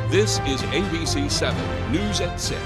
This is ABC 7 News at 6.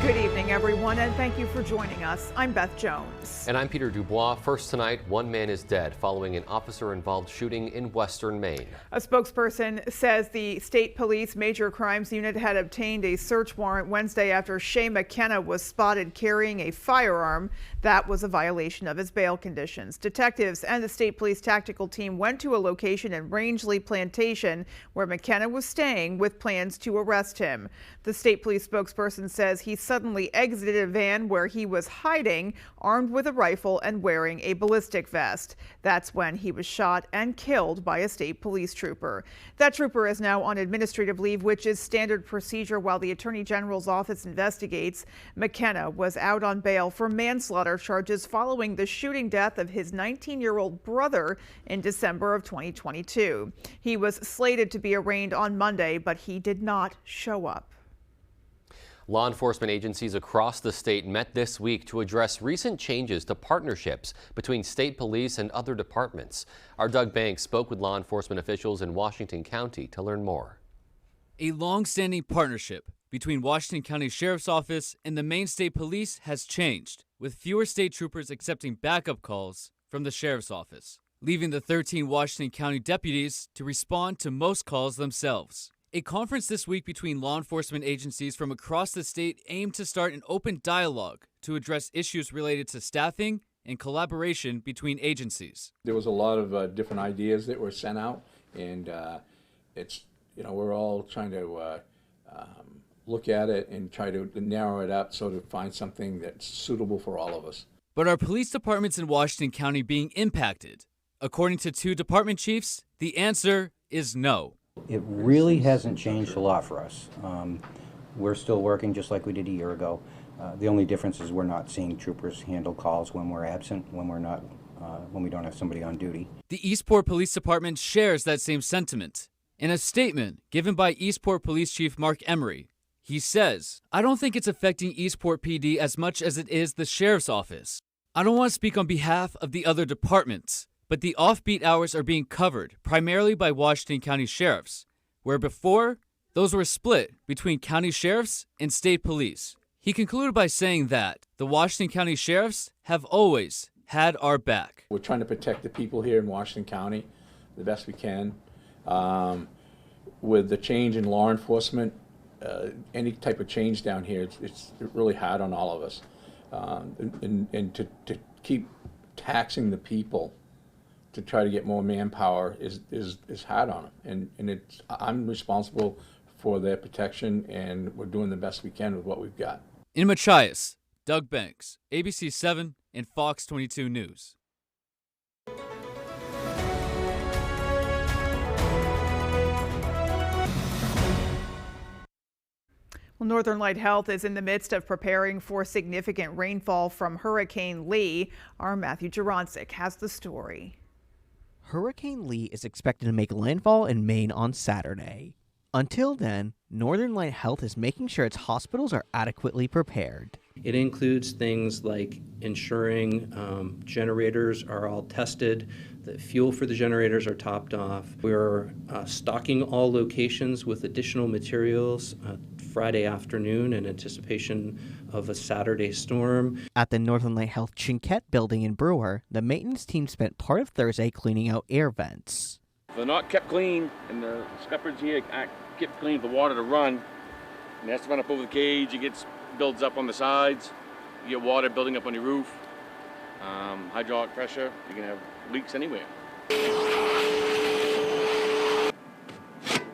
Good evening, everyone, and thank you for joining us. I'm Beth Jones. And I'm Peter Dubois. First tonight, one man is dead following an officer-involved shooting in western Maine. A spokesperson says the state police major crimes unit had obtained a search warrant Wednesday after Shay McKenna was spotted carrying a firearm. That was a violation of his bail conditions. Detectives and the state police tactical team went to a location in Rangeley Plantation where McKenna was staying with plans to arrest him. The state police spokesperson says he suddenly exited a van where he was hiding, armed with a rifle and wearing a ballistic vest. That's when he was shot and killed by a state police trooper. That trooper is now on administrative leave, which is standard procedure while the Attorney General's office investigates. McKenna was out on bail for manslaughter charges following the shooting death of his 19-year-old brother in December of 2022. He was slated to be arraigned on Monday, but he did not show up. Law enforcement agencies across the state met this week to address recent changes to partnerships between state police and other departments. Our Doug Banks spoke with law enforcement officials in Washington County to learn more. A long-standing partnership between Washington County Sheriff's Office and the Maine State Police has changed, with fewer state troopers accepting backup calls from the Sheriff's Office, leaving the 13 Washington County deputies to respond to most calls themselves. A conference this week between law enforcement agencies from across the state aimed to start an open dialogue to address issues related to staffing and collaboration between agencies. There was a lot of different ideas that were sent out, and we're all trying to look at it and try to narrow it up so to find something that's suitable for all of us. But are police departments in Washington County being impacted? According to two department chiefs, the answer is no. It really hasn't changed a lot for us. We're still working just like we did a year ago. The only difference is we're not seeing troopers handle calls when we're absent, when we don't have somebody on duty. The Eastport Police Department shares that same sentiment. In a statement given by Eastport Police Chief Mark Emery, he says, "I don't think it's affecting Eastport PD as much as it is the Sheriff's Office. I don't want to speak on behalf of the other departments, but the offbeat hours are being covered primarily by Washington County Sheriffs, where before, those were split between county sheriffs and state police." He concluded by saying that the Washington County Sheriffs have always had our back. We're trying to protect the people here in Washington County the best we can. With the change in law enforcement, any type of change down here, it's really hard on all of us. And to keep taxing the people to try to get more manpower is hard on them, and I'm responsible for their protection, and we're doing the best we can with what we've got. In Machias, Doug Banks, ABC 7 and Fox 22 News. Well, Northern Light Health is in the midst of preparing for significant rainfall from Hurricane Lee. Our Matthew Jaroncic has the story. Hurricane Lee is expected to make landfall in Maine on Saturday. Until then, Northern Light Health is making sure its hospitals are adequately prepared. It includes things like ensuring generators are all tested, that fuel for the generators are topped off. We're stocking all locations with additional materials Friday afternoon in anticipation of a Saturday storm. At the Northern Light Health Chinquette building in Brewer, the maintenance team spent part of Thursday cleaning out air vents. If they're not kept clean, and the scuppers here aren't kept clean for water to run, and it has to run up over the cage, it builds up on the sides, you get water building up on your roof, hydraulic pressure, you can have leaks anywhere.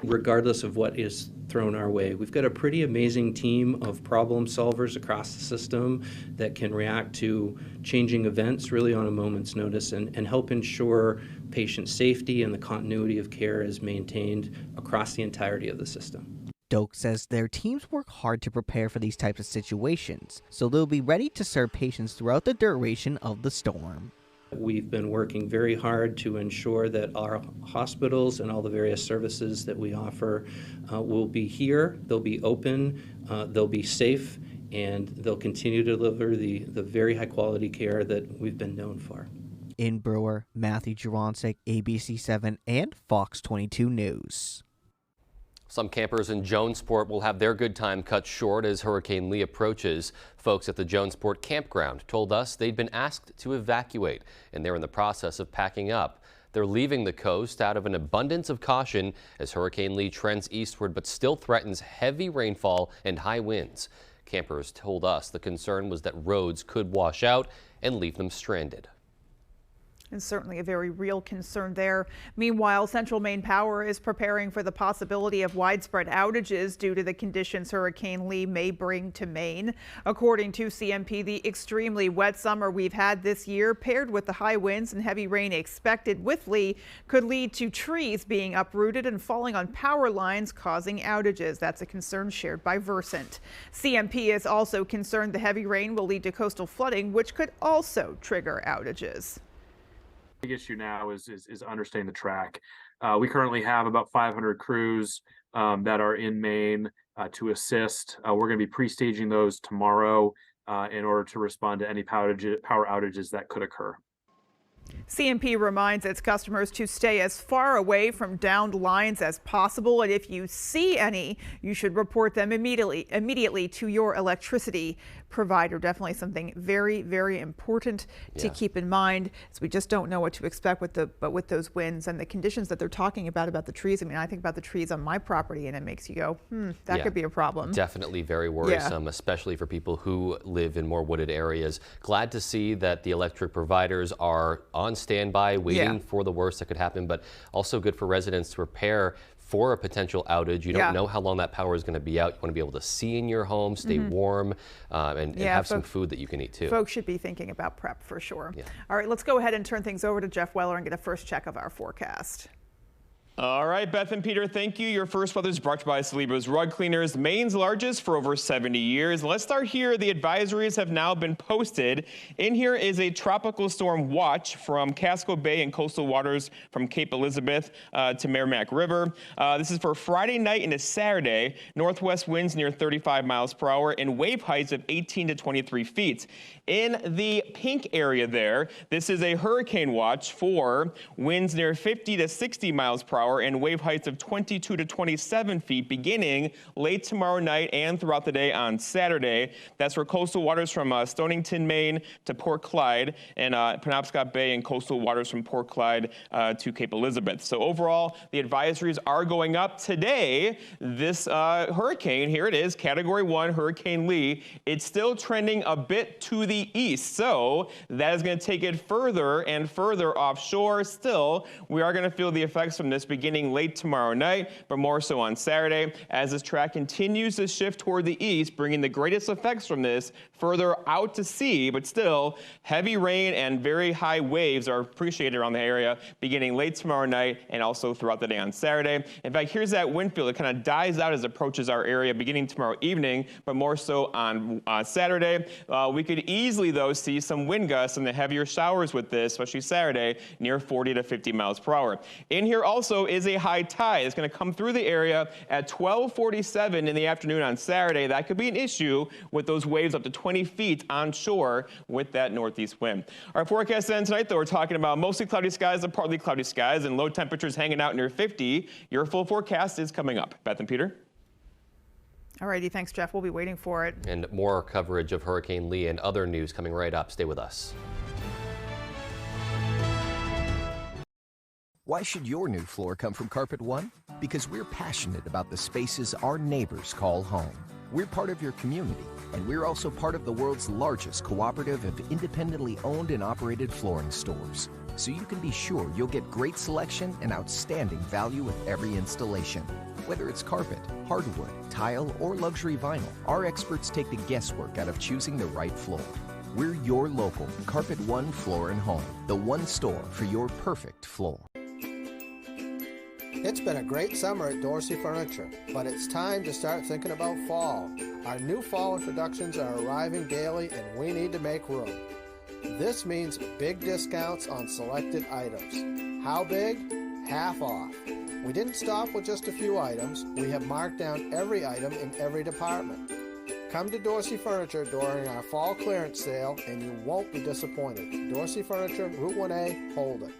Regardless of what is thrown our way, we've got a pretty amazing team of problem solvers across the system that can react to changing events really on a moment's notice and help ensure patient safety and the continuity of care is maintained across the entirety of the system. Doak says their teams work hard to prepare for these types of situations, so they'll be ready to serve patients throughout the duration of the storm. We've been working very hard to ensure that our hospitals and all the various services that we offer will be here, they'll be open, they'll be safe, and they'll continue to deliver the very high quality care that we've been known for. In Brewer, Matthew Jaroncic, ABC7 and Fox 22 News. Some campers in Jonesport will have their good time cut short as Hurricane Lee approaches. Folks at the Jonesport campground told us they'd been asked to evacuate, and they're in the process of packing up. They're leaving the coast out of an abundance of caution as Hurricane Lee trends eastward but still threatens heavy rainfall and high winds. Campers told us the concern was that roads could wash out and leave them stranded. And certainly a very real concern there. Meanwhile, Central Maine Power is preparing for the possibility of widespread outages due to the conditions Hurricane Lee may bring to Maine. According to CMP, the extremely wet summer we've had this year, paired with the high winds and heavy rain expected with Lee, could lead to trees being uprooted and falling on power lines, causing outages. That's a concern shared by Versant. CMP is also concerned the heavy rain will lead to coastal flooding, which could also trigger outages. Big issue now is understanding the track. We currently have about 500 crews that are in Maine to assist. We're going to be pre-staging those tomorrow in order to respond to any power outages that could occur. CMP reminds its customers to stay as far away from downed lines as possible, and if you see any, you should report them immediately to your electricity provider. Definitely something very, very important to keep in mind, as we just don't know what to expect with those winds and the conditions that they're talking about the trees. I mean, I think about the trees on my property and it makes you go, that could be a problem. Definitely very worrisome, especially for people who live in more wooded areas. Glad to see that the electric providers are on standby, waiting for the worst that could happen, but also good for residents to prepare for a potential outage. You don't know how long that power is going to be out. You want to be able to see in your home, stay warm, and have some food that you can eat too. Folks should be thinking about prep for sure. All right, let's go ahead and turn things over to Jeff Weller and get a first check of our forecast. All right, Beth and Peter, thank you. Your first weather is brought to you by Celebra's Rug Cleaners, Maine's largest for over 70 years. Let's start here. The advisories have now been posted. In here is a tropical storm watch from Casco Bay and coastal waters from Cape Elizabeth to Merrimack River. This is for Friday night into Saturday. Northwest winds near 35 miles per hour and wave heights of 18 to 23 feet. In the pink area there, this is a hurricane watch for winds near 50 to 60 miles per hour and wave heights of 22 to 27 feet beginning late tomorrow night and throughout the day on Saturday. That's for coastal waters from Stonington, Maine to Port Clyde, and Penobscot Bay and coastal waters from Port Clyde to Cape Elizabeth. So overall, the advisories are going up today. This hurricane, here it is, Category 1 Hurricane Lee. It's still trending a bit to the east, so that is going to take it further and further offshore. Still, we are going to feel the effects from this beginning late tomorrow night, but more so on Saturday as this track continues to shift toward the east, bringing the greatest effects from this further out to sea. But still, heavy rain and very high waves are appreciated around the area beginning late tomorrow night and also throughout the day on Saturday. In fact, here's that wind field. It kind of dies out as it approaches our area beginning tomorrow evening, but more so on Saturday. We could easily, though, see some wind gusts and the heavier showers with this, especially Saturday, near 40 to 50 miles per hour. In here also is a high tide. It's going to come through the area at 12:47 in the afternoon on Saturday. That could be an issue with those waves up to 20 feet on shore with that northeast wind. Our forecast ends tonight, though, we're talking about mostly cloudy skies and partly cloudy skies and low temperatures hanging out near 50. Your full forecast is coming up. Beth and Peter. All righty, thanks, Jeff. We'll be waiting for it. And more coverage of Hurricane Lee and other news coming right up. Stay with us. Why should your new floor come from Carpet One? Because we're passionate about the spaces our neighbors call home. We're part of your community, and we're also part of the world's largest cooperative of independently owned and operated flooring stores. So you can be sure you'll get great selection and outstanding value with every installation. Whether it's carpet, hardwood, tile, or luxury vinyl, our experts take the guesswork out of choosing the right floor. We're your local Carpet One Floor and Home, the one store for your perfect floor. It's been a great summer at Dorsey Furniture, but it's time to start thinking about fall. Our new fall introductions are arriving daily and we need to make room. This means big discounts on selected items. How big? Half off. We didn't stop with just a few items. We have marked down every item in every department. Come to Dorsey Furniture during our fall clearance sale and you won't be disappointed. Dorsey Furniture, Route 1A, Holden.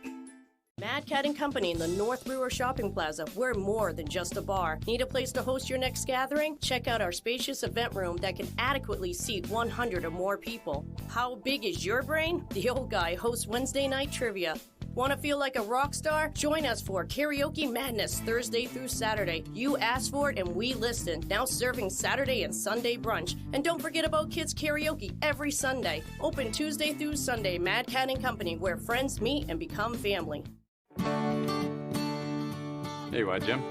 Mad Cat & Company in the North Brewer Shopping Plaza. We're more than just a bar. Need a place to host your next gathering? Check out our spacious event room that can adequately seat 100 or more people. How big is your brain? The Old Guy hosts Wednesday night trivia. Want to feel like a rock star? Join us for Karaoke Madness Thursday through Saturday. You asked for it and we listened. Now serving Saturday and Sunday brunch. And don't forget about kids karaoke every Sunday. Open Tuesday through Sunday. Mad Cat & Company, where friends meet and become family. There you are, Jim.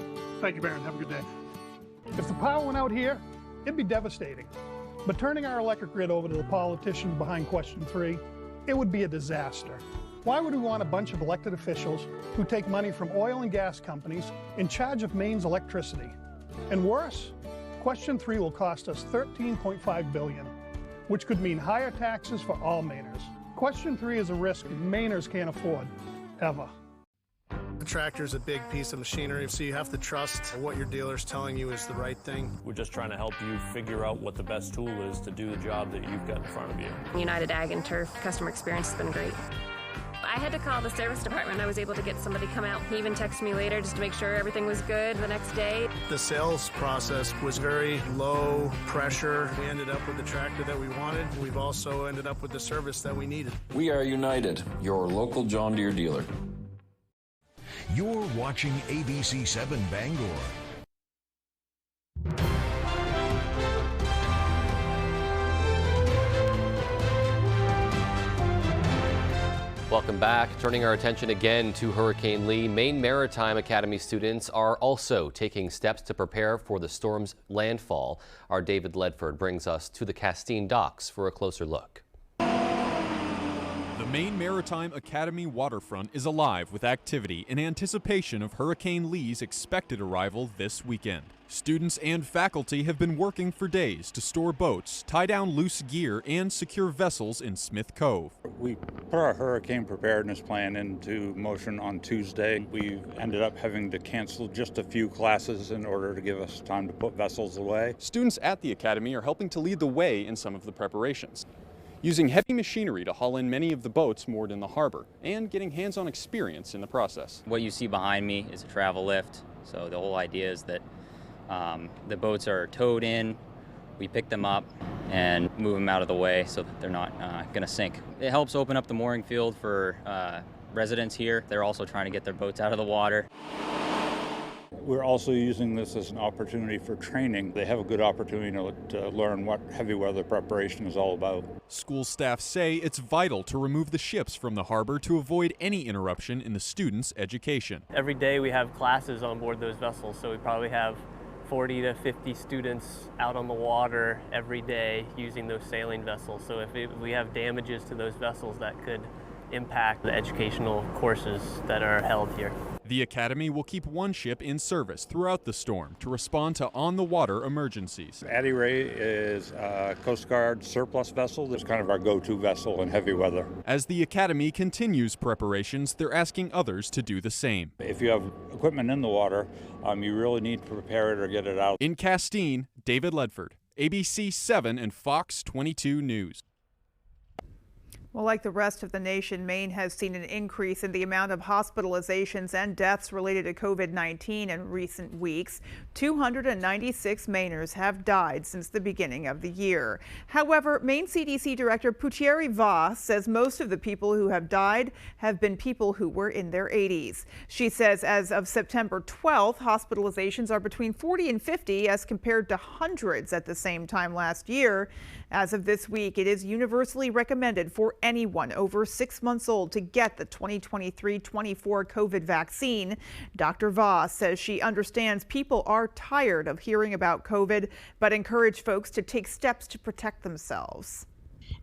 Thank you, Baron. Have a good day. If the power went out here, it'd be devastating. But turning our electric grid over to the politicians behind question 3, it would be a disaster. Why would we want a bunch of elected officials who take money from oil and gas companies in charge of Maine's electricity? And worse, question 3 will cost us $13.5 billion, which could mean higher taxes for all Mainers. Question 3 is a risk Mainers can't afford, ever. The tractor's a big piece of machinery, so you have to trust what your dealer's telling you is the right thing. We're just trying to help you figure out what the best tool is to do the job that you've got in front of you. United Ag and Turf customer experience has been great. I had to call the service department. I was able to get somebody to come out. He even texted me later just to make sure everything was good the next day. The sales process was very low pressure. We ended up with the tractor that we wanted. We've also ended up with the service that we needed. We are United, your local John Deere dealer. You're watching ABC 7 Bangor. Welcome back. Turning our attention again to Hurricane Lee, Maine Maritime Academy students are also taking steps to prepare for the storm's landfall. Our David Ledford brings us to the Castine docks for a closer look. The Maine Maritime Academy waterfront is alive with activity in anticipation of Hurricane Lee's expected arrival this weekend. Students and faculty have been working for days to store boats, tie down loose gear, and secure vessels in Smith Cove. We put our hurricane preparedness plan into motion on Tuesday. We ended up having to cancel just a few classes in order to give us time to put vessels away. Students at the academy are helping to lead the way in some of the preparations, using heavy machinery to haul in many of the boats moored in the harbor, and getting hands-on experience in the process. What you see behind me is a travel lift, so the whole idea is that the boats are towed in, we pick them up and move them out of the way so that they're not going to sink. It helps open up the mooring field for residents here. They're also trying to get their boats out of the water. We're also using this as an opportunity for training. They have a good opportunity to learn what heavy weather preparation is all about. School staff say it's vital to remove the ships from the harbor to avoid any interruption in the students' education. Every day we have classes on board those vessels, so we probably have 40 to 50 students out on the water every day using those sailing vessels. So if we have damages to those vessels, that could impact the educational courses that are held here. The academy will keep one ship in service throughout the storm to respond to on-the-water emergencies. Addie Ray is a Coast Guard surplus vessel. That's kind of our go-to vessel in heavy weather. As the academy continues preparations, they're asking others to do the same. If you have equipment in the water, you really need to prepare it or get it out. In Castine, David Ledford, ABC 7 and Fox 22 News. Well, like the rest of the nation, Maine has seen an increase in the amount of hospitalizations and deaths related to COVID-19 in recent weeks. 296 Mainers have died since the beginning of the year. However, Maine CDC Director Puchieri Voss says most of the people who have died have been people who were in their 80s. She says as of September 12th, hospitalizations are between 40 and 50 as compared to hundreds at the same time last year. As of this week, it is universally recommended for anyone over 6 months old to get the 2023-24 COVID vaccine. Dr. Voss says she understands people are tired of hearing about COVID, but encourage folks to take steps to protect themselves.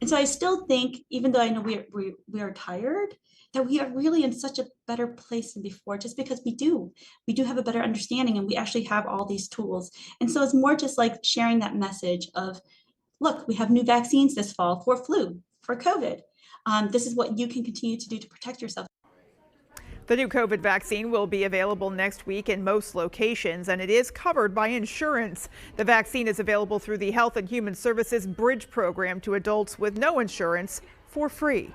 And so I still think, even though I know we are tired, that we are really in such a better place than before, just because we do have a better understanding and we actually have all these tools. And so it's more just like sharing that message of, look, we have new vaccines this fall for flu, for COVID. This is what you can continue to do to protect yourself. The new COVID vaccine will be available next week in most locations, and it is covered by insurance. The vaccine is available through the Health and Human Services Bridge program to adults with no insurance for free.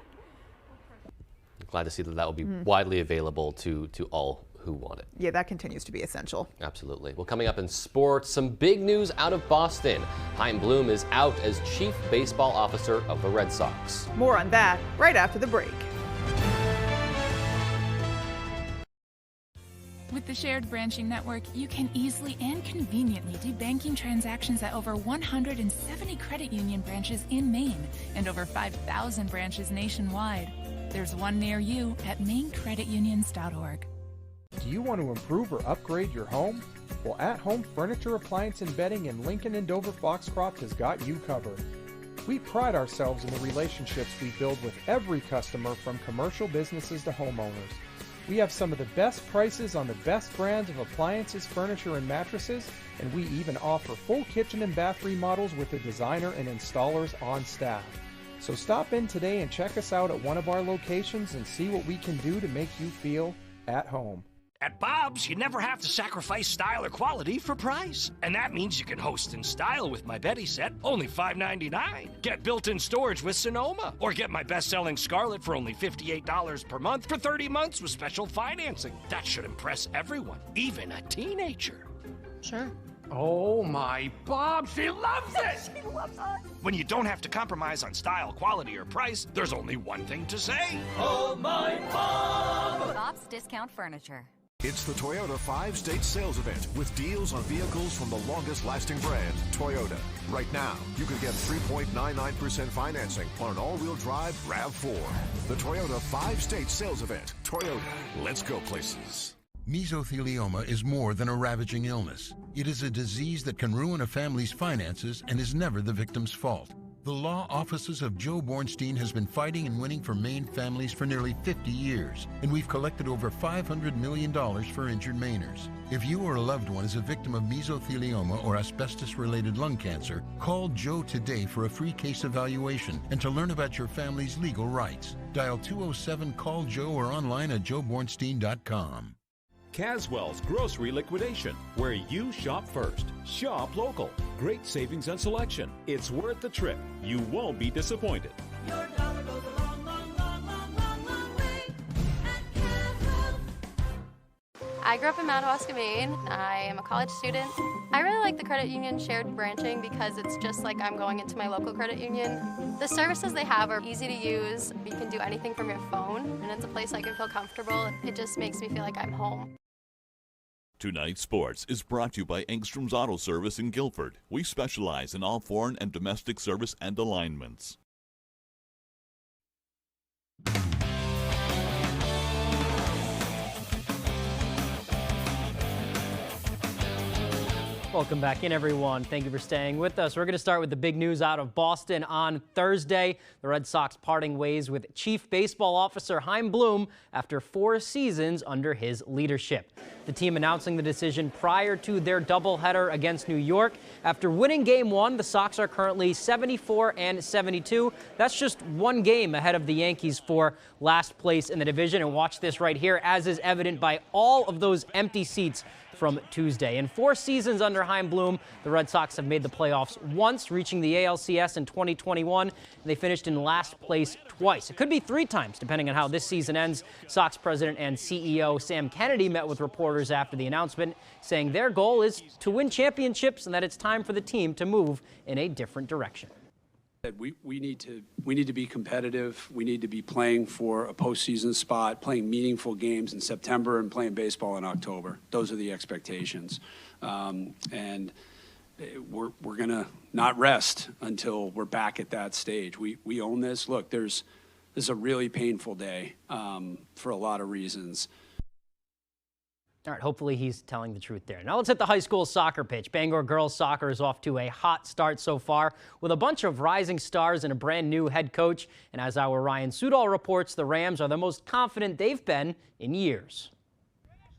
Glad to see that will be widely available to all who want it. Yeah, that continues to be essential. Absolutely. Well, coming up in sports, some big news out of Boston. Chaim Bloom is out as Chief Baseball Officer of the Red Sox. More on that right after the break. With the shared branching network, you can easily and conveniently do banking transactions at over 170 credit union branches in Maine and over 5,000 branches nationwide. There's one near you at mainecreditunions.org. Do you want to improve or upgrade your home? Well, At Home Furniture, Appliance, and Bedding in Lincoln and Dover Foxcroft has got you covered. We pride ourselves in the relationships we build with every customer, from commercial businesses to homeowners. We have some of the best prices on the best brands of appliances, furniture, and mattresses, and we even offer full kitchen and bath remodels with a designer and installers on staff. So stop in today and check us out at one of our locations and see what we can do to make you feel at home. At Bob's, you never have to sacrifice style or quality for price. And that means you can host in style with my Betty set, only $5.99. Get built-in storage with Sonoma. Or get my best-selling Scarlett for only $58 per month for 30 months with special financing. That should impress everyone, even a teenager. Sure. Oh my Bob, she loves it! She loves us! When you don't have to compromise on style, quality, or price, there's only one thing to say. Oh my Bob! Bob's Discount Furniture. It's the Toyota 5-state sales event with deals on vehicles from the longest-lasting brand, Toyota. Right now, you can get 3.99% financing on an all-wheel drive RAV4. The Toyota 5-state sales event. Toyota, let's go places. Mesothelioma is more than a ravaging illness. It is a disease that can ruin a family's finances and is never the victim's fault. The law offices of Joe Bornstein has been fighting and winning for Maine families for nearly 50 years, and we've collected over $500 million for injured Mainers. If you or a loved one is a victim of mesothelioma or asbestos-related lung cancer, call Joe today for a free case evaluation and to learn about your family's legal rights. Dial 207-CALL-JOE or online at joebornstein.com. Caswell's Grocery Liquidation, where you shop first. Shop local. Great savings and selection. It's worth the trip. You won't be disappointed. Your dollar goes a long, long, long, long, long, long way at Caswell. I grew up in Madawaska, Maine. I am a college student. I really like the credit union shared branching because it's just like I'm going into my local credit union. The services they have are easy to use. You can do anything from your phone, and it's a place I can feel comfortable. It just makes me feel like I'm home. Tonight's Sports is brought to you by Engstrom's Auto Service in Guilford. We specialize in all foreign and domestic service and alignments. Welcome back in, everyone. Thank you for staying with us. We're going to start with the big news out of Boston on Thursday. The Red Sox parting ways with Chief Baseball Officer Chaim Bloom after 4 seasons under his leadership. The team announcing the decision prior to their doubleheader against New York. After winning Game 1, the Sox are currently 74-72. That's just 1 game ahead of the Yankees for last place in the division. And watch this right here, as is evident by all of those empty seats from Tuesday. In 4 seasons under Chaim Bloom, the Red Sox have made the playoffs once, reaching the ALCS in 2021, and they finished in last place twice. It could be 3 times, depending on how this season ends. Sox president and CEO Sam Kennedy met with reporters after the announcement, saying their goal is to win championships and that it's time for the team to move in a different direction. We need to be competitive. We need to be playing for a postseason spot, playing meaningful games in September and playing baseball in October. Those are the expectations. And we're going to not rest until we're back at that stage. We own this. Look, this is a really painful day for a lot of reasons. All right, hopefully he's telling the truth there. Now let's hit the high school soccer pitch. Bangor girls soccer is off to a hot start so far with a bunch of rising stars and a brand new head coach. And as our Ryan Sudol reports, the Rams are the most confident they've been in years.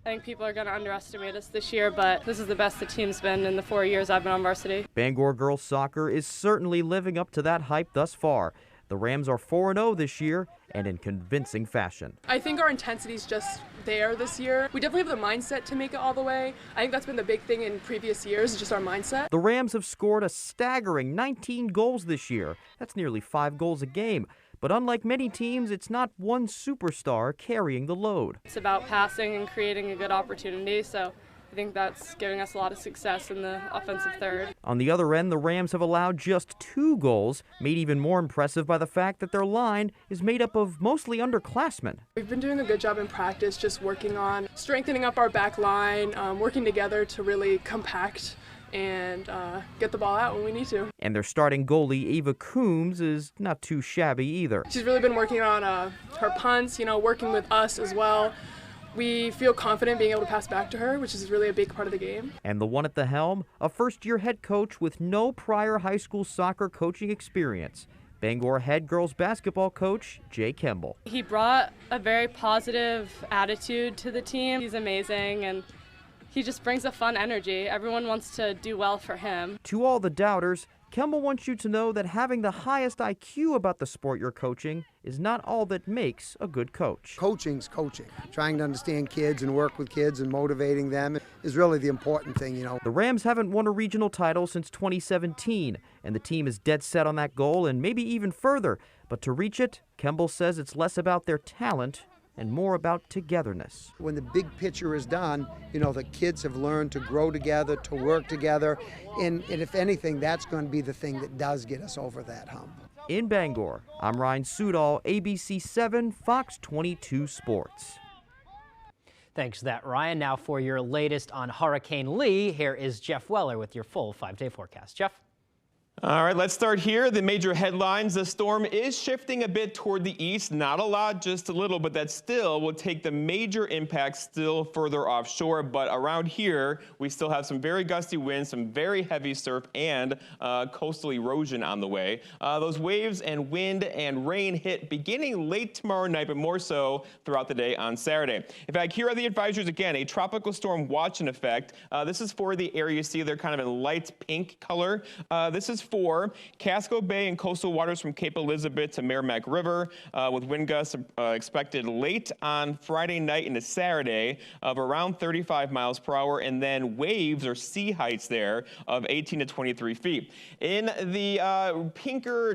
I think people are going to underestimate us this year, but this is the best the team's been in the 4 years I've been on varsity. Bangor girls soccer is certainly living up to that hype thus far. The Rams are 4-0 this year and in convincing fashion. I think our intensity is just there this year. We definitely have the mindset to make it all the way. I think that's been the big thing in previous years, just our mindset. The Rams have scored a staggering 19 goals this year. That's nearly 5 goals a game. But unlike many teams, it's not one superstar carrying the load. It's about passing and creating a good opportunity, so I think that's giving us a lot of success in the offensive third. On the other end, the Rams have allowed just 2 goals, made even more impressive by the fact that their line is made up of mostly underclassmen. We've been doing a good job in practice, just working on strengthening up our back line, working together to really compact and get the ball out when we need to. And their starting goalie, Ava Coombs, is not too shabby either. She's really been working on her punts, working with us as well. We feel confident being able to pass back to her, which is really a big part of the game. And the one at the helm, a first-year head coach with no prior high school soccer coaching experience. Bangor head girls basketball coach Jay Kemble. He brought a very positive attitude to the team. He's amazing, and he just brings a fun energy. Everyone wants to do well for him. To all the doubters, Kemble wants you to know that having the highest IQ about the sport you're coaching is not all that makes a good coach. Coaching's coaching. Trying to understand kids and work with kids and motivating them is really the important thing, The Rams haven't won a regional title since 2017, and the team is dead set on that goal and maybe even further. But to reach it, Kemble says it's less about their talent and more about togetherness. When the big picture is done, the kids have learned to grow together, to work together, and if anything, that's going to be the thing that does get us over that hump. In Bangor, I'm Ryan Sudol, ABC 7, Fox 22 Sports. Thanks for that, Ryan. Now for your latest on Hurricane Lee, here is Jeff Weller with your full 5-day forecast. Jeff? All right, let's start here. The major headlines. The storm is shifting a bit toward the east. Not a lot, just a little, but that still will take the major impacts still further offshore. But around here, we still have some very gusty winds, some very heavy surf, and coastal erosion on the way. Those waves and wind and rain hit beginning late tomorrow night, but more so throughout the day on Saturday. In fact, here are the advisories again. A tropical storm watch in effect. This is for the area you see there kind of in light pink color. This is for Casco Bay and coastal waters from Cape Elizabeth to Merrimack River, with wind gusts expected late on Friday night into Saturday of around 35 miles per hour, and then waves or sea heights there of 18 to 23 feet. In the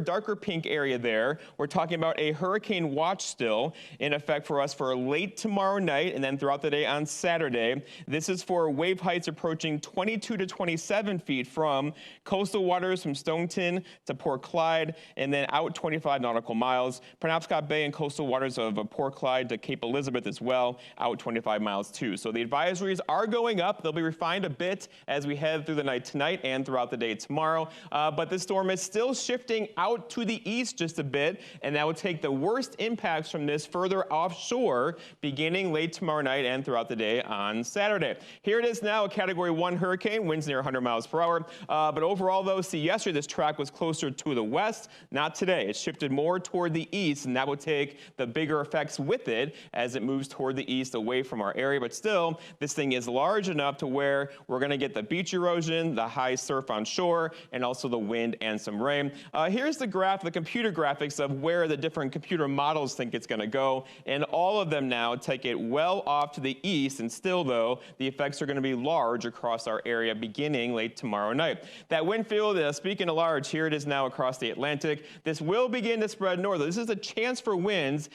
darker pink area there, we're talking about a hurricane watch still in effect for us for late tomorrow night and then throughout the day on Saturday. This is for wave heights approaching 22 to 27 feet from coastal waters from Stonington to Port Clyde, and then out 25 nautical miles. Penobscot Bay and coastal waters of Port Clyde to Cape Elizabeth as well, out 25 miles too. So the advisories are going up. They'll be refined a bit as we head through the night tonight and throughout the day tomorrow. But this storm is still shifting out to the east just a bit, and that will take the worst impacts from this further offshore beginning late tomorrow night and throughout the day on Saturday. Here it is now, a Category 1 hurricane, winds near 100 miles per hour. But overall, though, see, yesterday this track was closer to the west. Not today. It shifted more toward the east, and that will take the bigger effects with it as it moves toward the east away from our area. But still, this thing is large enough to where we're going to get the beach erosion, the high surf on shore, and also the wind and some rain. Here's the graph, the computer graphics of where the different computer models think it's going to go, and all of them now take it well off to the east, and still, though, the effects are going to be large across our area beginning late tomorrow night. That wind field, speaking of large, here it is now across the Atlantic. This will begin to spread north. This is a chance for winds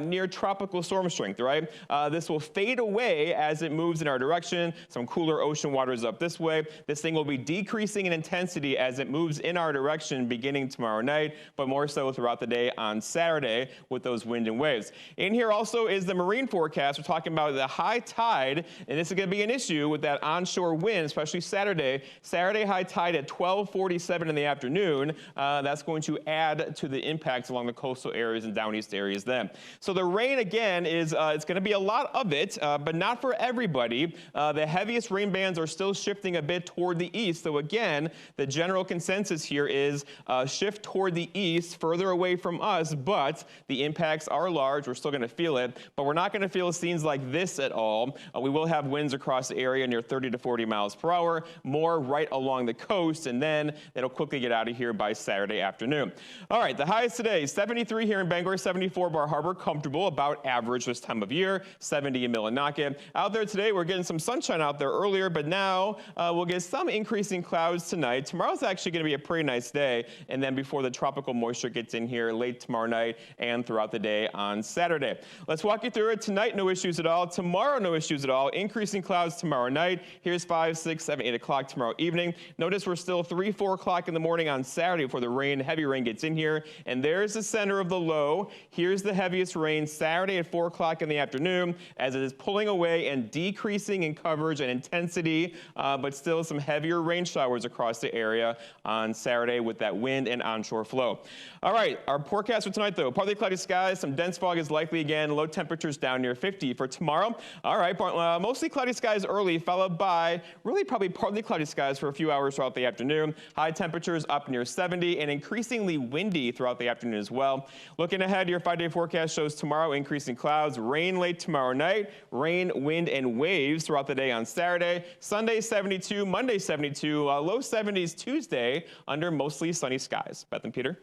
near tropical storm strength, right? This will fade away as it moves in our direction. Some cooler ocean waters up this way. This thing will be decreasing in intensity as it moves in our direction beginning tomorrow night, but more so throughout the day on Saturday with those wind and waves. In here also is the marine forecast. We're talking about the high tide, and this is going to be an issue with that onshore wind, especially Saturday. Saturday high tide at 12:47 in the afternoon. That's going to add to the impacts along the coastal areas and down east areas then. So the rain, again, is it's going to be a lot of it, but not for everybody. The heaviest rain bands are still shifting a bit toward the east. So again, the general consensus here is shift toward the east, further away from us, but the impacts are large. We're still going to feel it, but we're not going to feel scenes like this at all. We will have winds across the area near 30 to 40 miles per hour, more right along the coast, and then it'll quickly get out of here by Saturday afternoon. All right, the highs today, 73 here in Bangor, 74 Bar Harbor, comfortable, about average this time of year, 70 in Millinocket. Out there today, we're getting some sunshine out there earlier, but now we'll get some increasing clouds tonight. Tomorrow's actually going to be a pretty nice day, and then before the tropical moisture gets in here late tomorrow night and throughout the day on Saturday. Let's walk you through it. Tonight, no issues at all. Tomorrow, no issues at all. Increasing clouds tomorrow night. Here's 5, 6, 7, 8 o'clock tomorrow evening. Notice we're still 3, 4 o'clock in the morning on Saturday before the rain, heavy rain gets in here. And there's the center of the low. Here's the heaviest rain Saturday at 4 o'clock in the afternoon as it is pulling away and decreasing in coverage and intensity, but still some heavier rain showers across the area on Saturday with that wind and onshore flow. All right, our forecast for tonight, though, partly cloudy skies, some dense fog is likely again, low temperatures down near 50 for tomorrow. All right, mostly cloudy skies early, followed by really probably partly cloudy skies for a few hours throughout the afternoon. High temperatures up near 70 and increasingly windy throughout the afternoon as well. Looking ahead, your 5-day forecast shows tomorrow increasing clouds, rain late tomorrow night, rain, wind, and waves throughout the day on Saturday. Sunday 72, Monday 72, low 70s Tuesday under mostly sunny skies. Beth and Peter.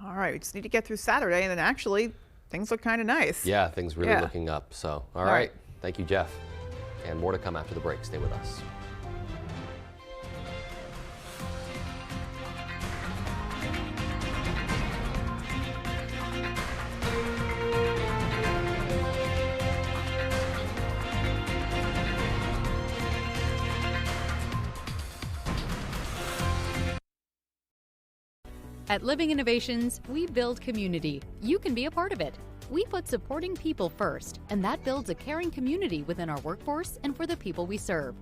All right, we just need to get through Saturday, and then actually things look kind of nice. Yeah, things really looking up. So, all right. right. Thank you, Jeff. And more to come after the break. Stay with us. At Living Innovations, we build community. You can be a part of it. We put supporting people first, and that builds a caring community within our workforce and for the people we serve.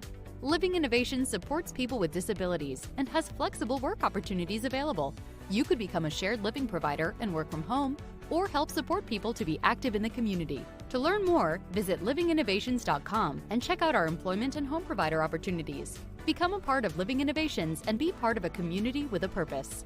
Living Innovations supports people with disabilities and has flexible work opportunities available. You could become a shared living provider and work from home, or help support people to be active in the community. To learn more, visit livinginnovations.com and check out our employment and home provider opportunities. Become a part of Living Innovations and be part of a community with a purpose.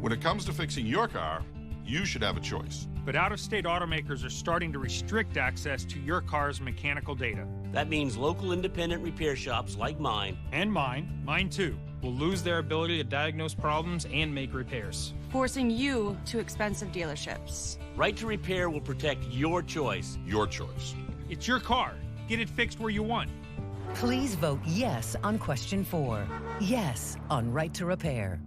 When it comes to fixing your car, you should have a choice. But out-of-state automakers are starting to restrict access to your car's mechanical data. That means local independent repair shops like mine, and mine too, will lose their ability to diagnose problems and make repairs, forcing you to expensive dealerships. Right to Repair will protect your choice. Your choice. It's your car. Get it fixed where you want. Please vote yes on question 4. Yes on Right to Repair.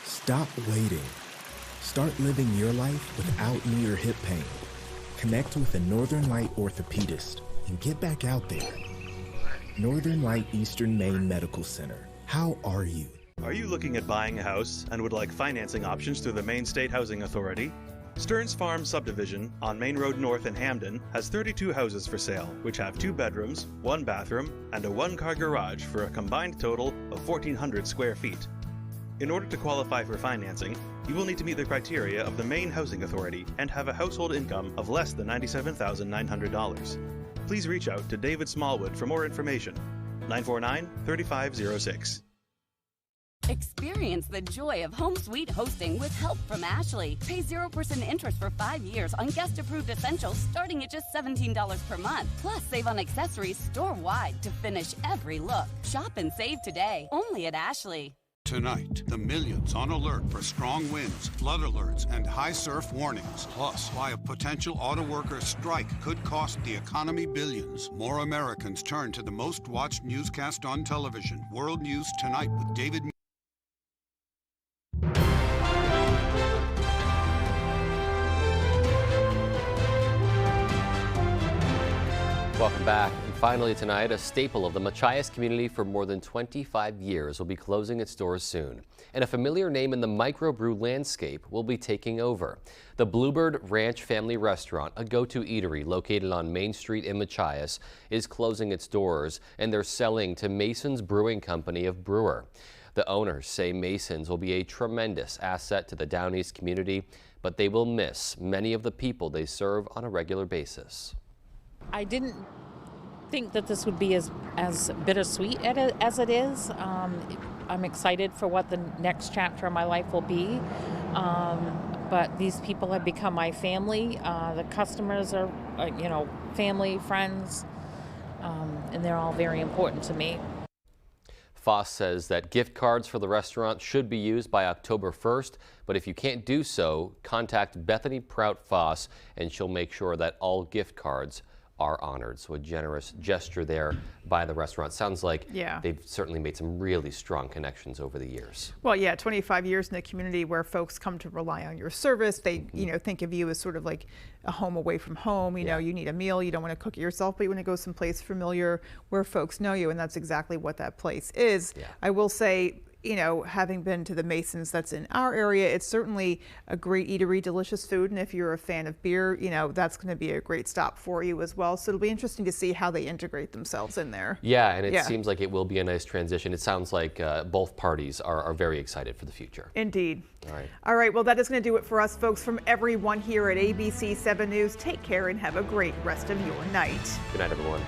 Stop waiting. Start living your life without knee or hip pain. Connect with a Northern Light orthopedist and get back out there. Northern Light Eastern Maine Medical Center. How are you? Are you looking at buying a house and would like financing options through the Maine State Housing Authority? Stearns Farm Subdivision on Main Road North in Hamden has 32 houses for sale, which have 2 bedrooms, 1 bathroom, and a 1-car garage for a combined total of 1,400 square feet. In order to qualify for financing, you will need to meet the criteria of the Maine Housing Authority and have a household income of less than $97,900. Please reach out to David Smallwood for more information. 949-3506. Experience the joy of home suite hosting with help from Ashley. Pay 0% interest for 5 years on guest-approved essentials starting at just $17 per month. Plus, save on accessories store-wide to finish every look. Shop and save today, only at Ashley. Tonight, the millions on alert for strong winds, flood alerts, and high surf warnings. Plus, why a potential auto worker strike could cost the economy billions. More Americans turn to the most watched newscast on television. World News Tonight with David. Welcome back. And finally tonight, a staple of the Machias community for more than 25 years will be closing its doors soon. And a familiar name in the microbrew landscape will be taking over. The Bluebird Ranch Family Restaurant, a go-to eatery located on Main Street in Machias, is closing its doors, and they're selling to Mason's Brewing Company of Brewer. The owners say Mason's will be a tremendous asset to the Down East community, but they will miss many of the people they serve on a regular basis. I didn't think that this would be as bittersweet as it is. I'm excited for what the next chapter of my life will be. But these people have become my family. The customers are, family, friends, and they're all very important to me. Foss says that gift cards for the restaurant should be used by October 1st, but if you can't do so, contact Bethany Prout Foss and she'll make sure that all gift cards are honored. So a generous gesture there by the restaurant. Sounds like they've certainly made some really strong connections over the years. Well, yeah, 25 years in a community where folks come to rely on your service. They, think of you as sort of like a home away from home. You know, you need a meal. You don't want to cook it yourself, but you want to go someplace familiar where folks know you, and that's exactly what that place is. I will say, having been to the Masons that's in our area, it's certainly a great eatery, delicious food. And if you're a fan of beer, that's going to be a great stop for you as well. So it'll be interesting to see how they integrate themselves in there. Yeah, and it seems like it will be a nice transition. It sounds like both parties are very excited for the future. Indeed. All right. All right, well, that is going to do it for us, folks. From everyone here at ABC 7 News, take care and have a great rest of your night. Good night, everyone.